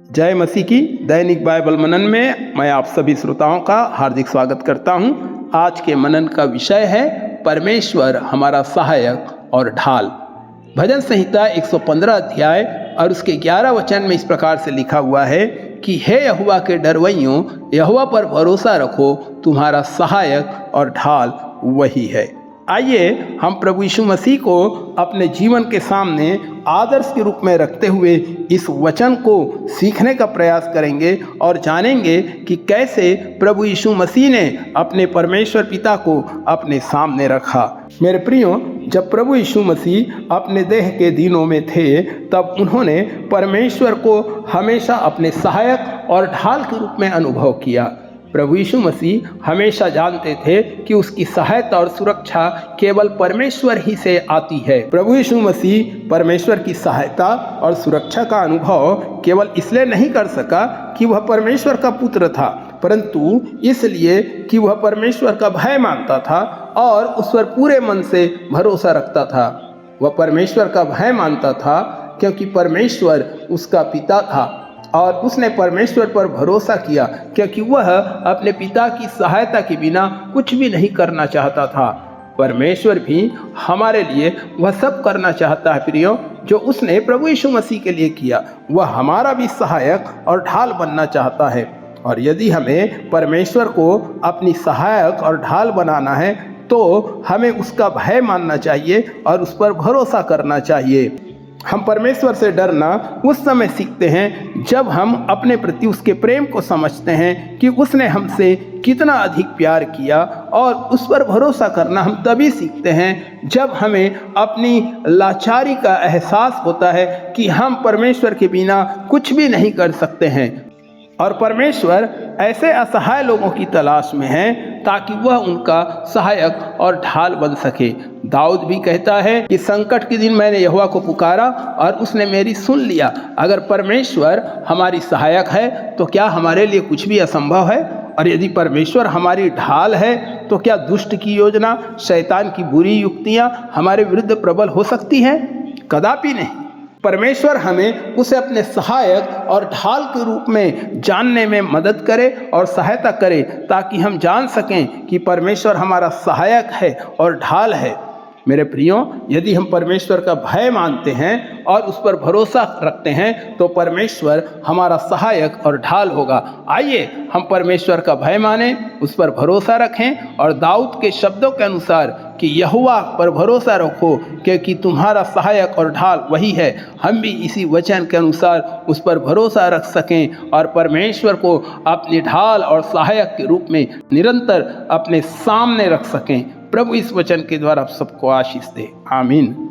जय मसीह की दैनिक बाइबल मनन में मैं आप सभी श्रोताओं का हार्दिक स्वागत करता हूं। आज के मनन का विषय है परमेश्वर हमारा सहायक और ढाल। भजन संहिता 115 अध्याय और उसके 11 वचन में इस प्रकार से लिखा हुआ है कि हे यहोवा के डरवैयों, यहोवा पर भरोसा रखो, तुम्हारा सहायक और ढाल वही है। आइए हम प्रभु यीशु मसीह को अपने जीवन के सामने आदर्श के रूप में रखते हुए इस वचन को सीखने का प्रयास करेंगे और जानेंगे कि कैसे प्रभु यीशु मसीह ने अपने परमेश्वर पिता को अपने सामने रखा। मेरे प्रियो, जब प्रभु यीशु मसीह अपने देह के दिनों में थे तब उन्होंने परमेश्वर को हमेशा अपने सहायक और ढाल के रूप में अनुभव किया। प्रभु यीशु मसीह हमेशा जानते थे कि उसकी सहायता और सुरक्षा केवल परमेश्वर ही से आती है। प्रभु यीशु मसीह परमेश्वर की सहायता और सुरक्षा का अनुभव केवल इसलिए नहीं कर सका कि वह परमेश्वर का पुत्र था, परंतु इसलिए कि वह परमेश्वर का भय मानता था और उस पर पूरे मन से भरोसा रखता था। वह परमेश्वर का भय मानता था क्योंकि परमेश्वर उसका पिता था और उसने परमेश्वर पर भरोसा किया क्योंकि वह अपने पिता की सहायता के बिना कुछ भी नहीं करना चाहता था। परमेश्वर भी हमारे लिए वह सब करना चाहता है प्रियो, जो उसने प्रभु यीशु मसीह के लिए किया। वह हमारा भी सहायक और ढाल बनना चाहता है, और यदि हमें परमेश्वर को अपनी सहायक और ढाल बनाना है तो हमें उसका भय मानना चाहिए और उस पर भरोसा करना चाहिए। हम परमेश्वर से डरना उस समय सीखते हैं जब हम अपने प्रति उसके प्रेम को समझते हैं कि उसने हमसे कितना अधिक प्यार किया, और उस पर भरोसा करना हम तभी सीखते हैं जब हमें अपनी लाचारी का एहसास होता है कि हम परमेश्वर के बिना कुछ भी नहीं कर सकते हैं, और परमेश्वर ऐसे असहाय लोगों की तलाश में है ताकि वह उनका सहायक और ढाल बन सके। दाऊद भी कहता है कि संकट के दिन मैंने यहोवा को पुकारा और उसने मेरी सुन लिया। अगर परमेश्वर हमारी सहायक है तो क्या हमारे लिए कुछ भी असंभव है? और यदि परमेश्वर हमारी ढाल है तो क्या दुष्ट की योजना, शैतान की बुरी युक्तियां हमारे विरुद्ध प्रबल हो सकती हैं? कदापि नहीं। परमेश्वर हमें उसे अपने सहायक और ढाल के रूप में जानने में मदद करे और सहायता करे ताकि हम जान सकें कि परमेश्वर हमारा सहायक है और ढाल है। मेरे प्रियो, यदि हम परमेश्वर का भय मानते हैं और उस पर भरोसा रखते हैं तो परमेश्वर हमारा सहायक और ढाल होगा। आइए हम परमेश्वर का भय मानें, उस पर भरोसा रखें और दाऊद के शब्दों के अनुसार कि यहोवा पर भरोसा रखो क्योंकि तुम्हारा सहायक और ढाल वही है, हम भी इसी वचन के अनुसार उस पर भरोसा रख सकें और परमेश्वर को अपनी ढाल और सहायक के रूप में निरंतर अपने सामने रख सकें। प्रभु इस वचन के द्वारा आप सबको आशीष दे। आमीन।